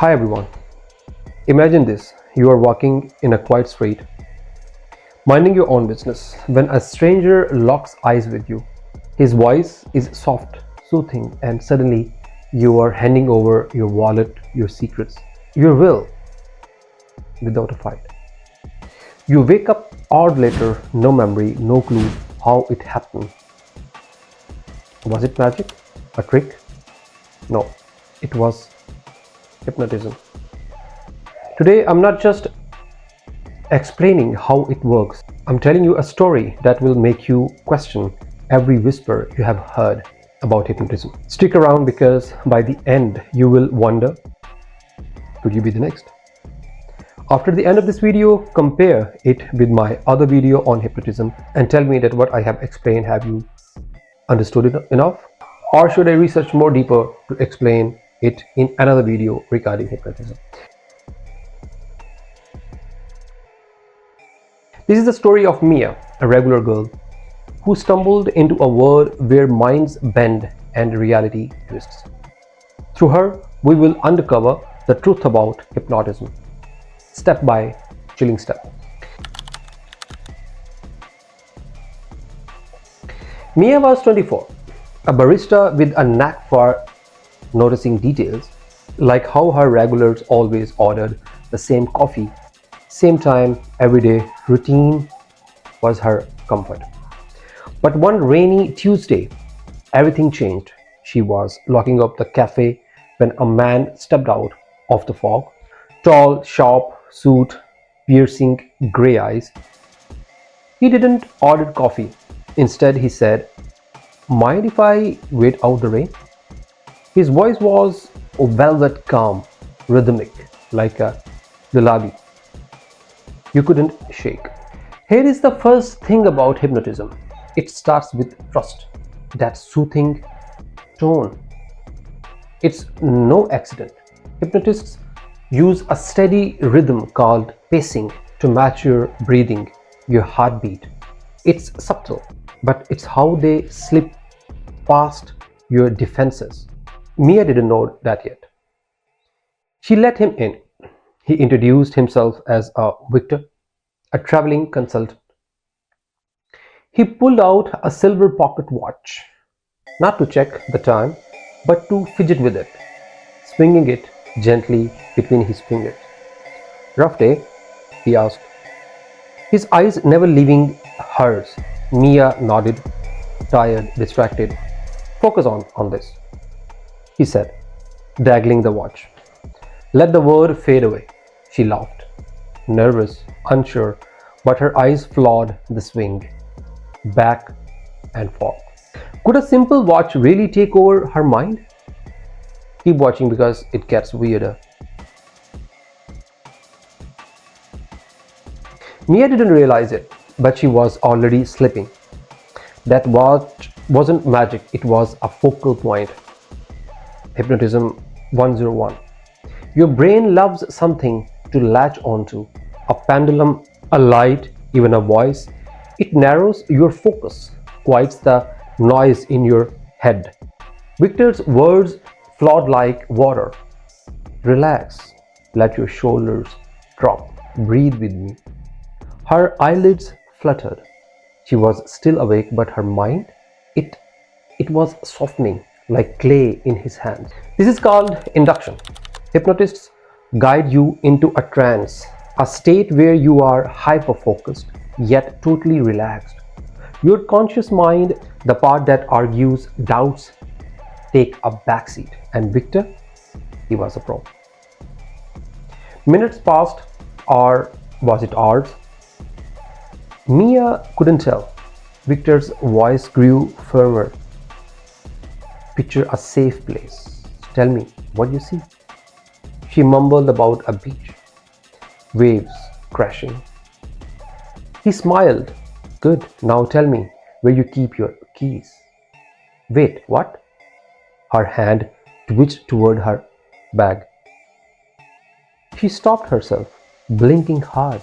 Hi everyone. Imagine this. You are walking in a quiet street, minding your own business, when a stranger locks eyes with you. His voice is soft, soothing, and suddenly you are handing over your wallet, your secrets, your will, without a fight. You wake up hours later, no memory, no clue how it happened. Was it magic? A trick? No, it was hypnotism. Today, I'm not just explaining how it works. I'm telling you a story that will make you question every whisper you have heard about hypnotism. Stick around because by the end, you will wonder, could you be the next? After the end of this video, compare it with my other video on hypnotism and tell me that what I have explained, have you understood it enough? Or should I research more deeper to explain it in another video regarding hypnotism? This is the story of Mia, a regular girl who stumbled into a world where minds bend and reality twists. Through her, we will uncover the truth about hypnotism, step by chilling step. Mia was 24, a barista with a knack for noticing details, like how her regulars always ordered the same coffee, same time, every day. Routine was her comfort. But one rainy Tuesday, everything changed. She was locking up the cafe when a man stepped out of the fog. Tall, sharp suit, piercing gray eyes. He didn't order coffee. Instead, he said, "Mind if I wait out the rain?" His voice was velvet calm, rhythmic, like a lullaby you couldn't shake. Here is the first thing about hypnotism. It starts with trust, that soothing tone. It's no accident. Hypnotists use a steady rhythm called pacing to match your breathing, your heartbeat. It's subtle, but it's how they slip past your defenses. Mia didn't know that yet. She let him in. He introduced himself as a Victor, a traveling consultant. He pulled out a silver pocket watch, not to check the time, but to fidget with it, swinging it gently between his fingers. "Rough day?" he asked, his eyes never leaving hers. Mia nodded, tired, distracted. "Focus on this," he said, dangling the watch. "Let the word fade away." She laughed, nervous, unsure, but her eyes followed the swing, back and forth. Could a simple watch really take over her mind? Keep watching because it gets weirder. Mia didn't realize it, but she was already slipping. That watch wasn't magic, it was a focal point. Hypnotism 101. Your brain loves something to latch onto, a pendulum, a light, even a voice. It narrows your focus, quiets the noise in your head. Victor's words flowed like water. "Relax, let your shoulders drop, breathe with me." Her eyelids fluttered. She was still awake, but her mind, it was softening like clay in his hands. This is called induction. Hypnotists guide you into a trance, a state where you are hyper-focused yet totally relaxed. Your conscious mind, the part that argues, doubts, take a backseat. And Victor, he was a pro. Minutes passed, or was it hours? Mia couldn't tell. Victor's voice grew firmer. "Picture a safe place. Tell me what you see." She mumbled about a beach, waves crashing. He smiled. "Good, now tell me where you keep your keys." "Wait, what?" Her hand twitched toward her bag. She stopped herself, blinking hard.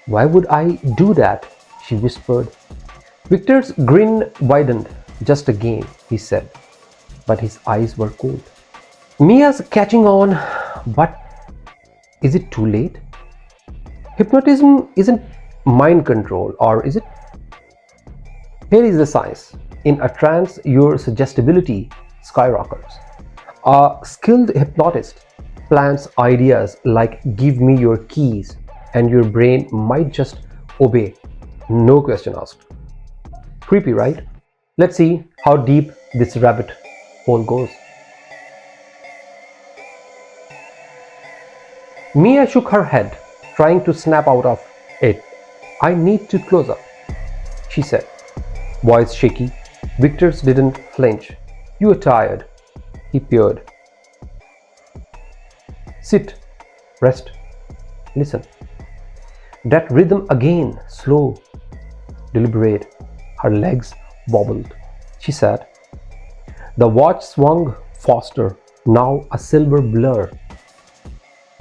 "Why would I do that?" she whispered. Victor's grin widened. "Just a game," he said, but his eyes were cold. Mia's catching on, but is it too late? Hypnotism isn't mind control, or is it? Here is the science. In a trance, your suggestibility skyrockets. A skilled hypnotist plants ideas like "give me your keys," and your brain might just obey, no question asked. Creepy, right? Let's see how deep this rabbit hole goes. Mia shook her head, trying to snap out of it. "I need to close up," she said, voice shaky. Victor's didn't flinch. "You are tired." He peered. "Sit, rest, listen." That rhythm again, slow, deliberate. Her legs wobbled. She sat. The watch swung faster, now a silver blur.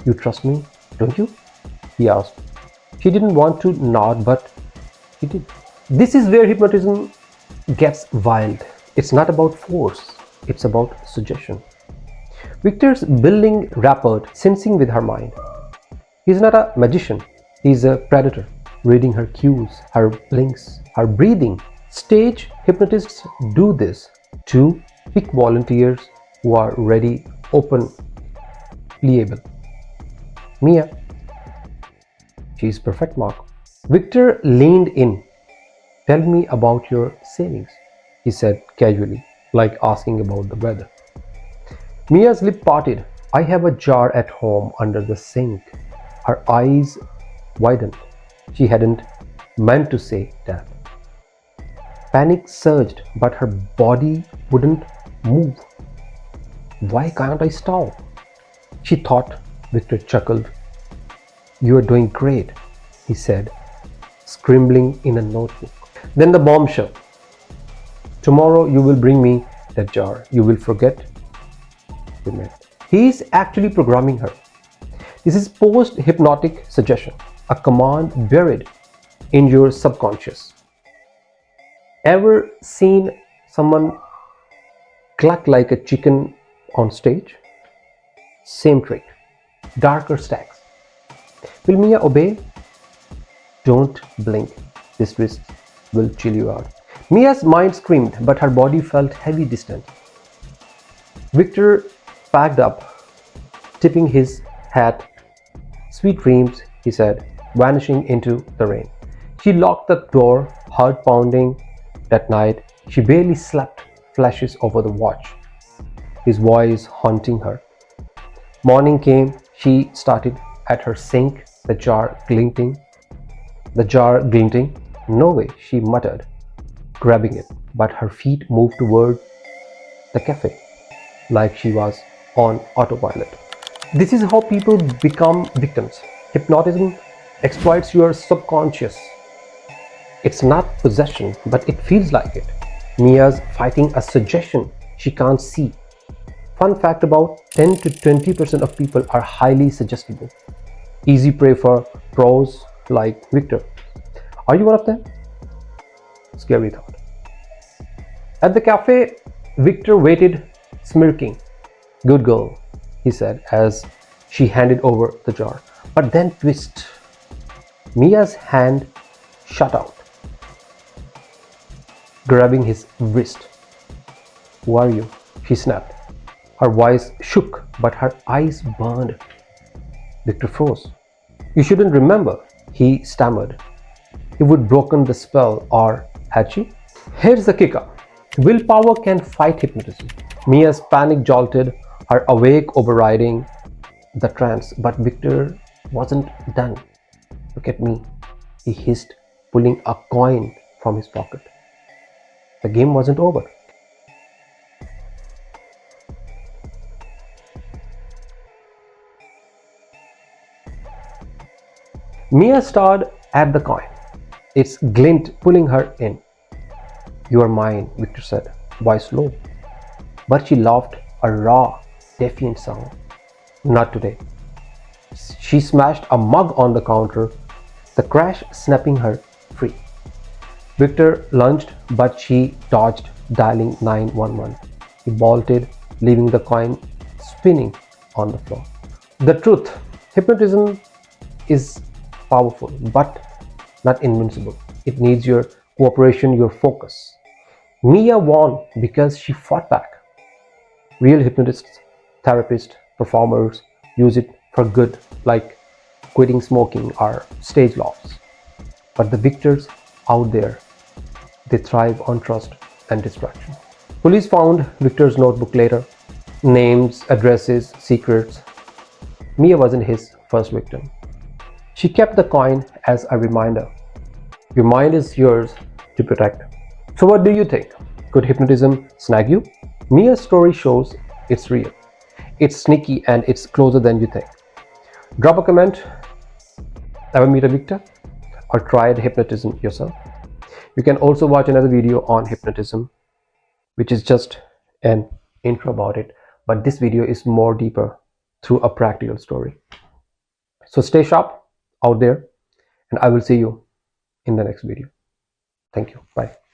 "You trust me, don't you?" he asked. She didn't want to nod, but he did. This is where hypnotism gets wild. It's not about force, it's about suggestion. Victor's building rapport, sensing with her mind. He's not a magician, he's a predator, reading her cues, her blinks, her breathing. Stage hypnotists do this too. Pick volunteers who are ready, open, pliable. Mia. She's perfect, Mark. Victor leaned in. "Tell me about your savings," he said casually, like asking about the weather. Mia's lip parted. "I have a jar at home under the sink." Her eyes widened. She hadn't meant to say that. Panic surged, but her body wouldn't move. "Why can't I stop?" she thought. Victor chuckled. "You are doing great," he said, scribbling in a notebook. Then the bombshell. "Tomorrow you will bring me that jar. You will forget we met." He is actually programming her. This is post-hypnotic suggestion, a command buried in your subconscious. Ever seen someone cluck like a chicken on stage? Same trick, darker stacks. Will Mia obey? Don't blink. This twist will chill you out. Mia's mind screamed, but her body felt heavy, distant. Victor packed up, tipping his hat. "Sweet dreams," he said, vanishing into the rain. She locked the door, heart pounding. That night, she barely slept, flashes over the watch, his voice haunting her. Morning came, she started at her sink, the jar glinting. "No way," she muttered, grabbing it, but her feet moved toward the cafe, like she was on autopilot. This is how people become victims. Hypnotism exploits your subconscious. It's not possession, but it feels like it. Mia's fighting a suggestion she can't see. Fun fact: about 10 to 20% of people are highly suggestible. Easy prey for pros like Victor. Are you one of them? Scary thought. At the cafe, Victor waited, smirking. "Good girl," he said as she handed over the jar. But then twist. Mia's hand shot out, grabbing his wrist. "Who are you?" she snapped. Her voice shook, but her eyes burned. Victor froze. "You shouldn't remember," he stammered. He would broken the spell, or had she? Here's the kicker. Willpower can fight hypnotism. Mia's panic jolted, her awake overriding the trance, but Victor wasn't done. "Look at me," he hissed, pulling a coin from his pocket. The game wasn't over. Mia stared at the coin, its glint pulling her in. "You are mine," Victor said, voice low. But she laughed, a raw, defiant sound. "Not today." She smashed a mug on the counter, the crash snapping her free. Victor lunged, but she dodged, dialing 911. He bolted, leaving the coin spinning on the floor. The truth: hypnotism is powerful but not invincible. It needs your cooperation, your focus. Mia won because she fought back. Real hypnotists, therapists, performers use it for good, like quitting smoking or stage lofts. But the victors out there, they thrive on trust and distraction. Police found Victor's notebook later. Names, addresses, secrets. Mia wasn't his first victim. She kept the coin as a reminder. Your mind is yours to protect. So what do you think? Could hypnotism snag you? Mia's story shows it's real. It's sneaky and it's closer than you think. Drop a comment. Ever meet a victor? Or tried hypnotism yourself? You can also watch another video on hypnotism, which is just an intro about it, but this video is more deeper through a practical story. So stay sharp out there, and I will see you in the next video. Thank you. Bye.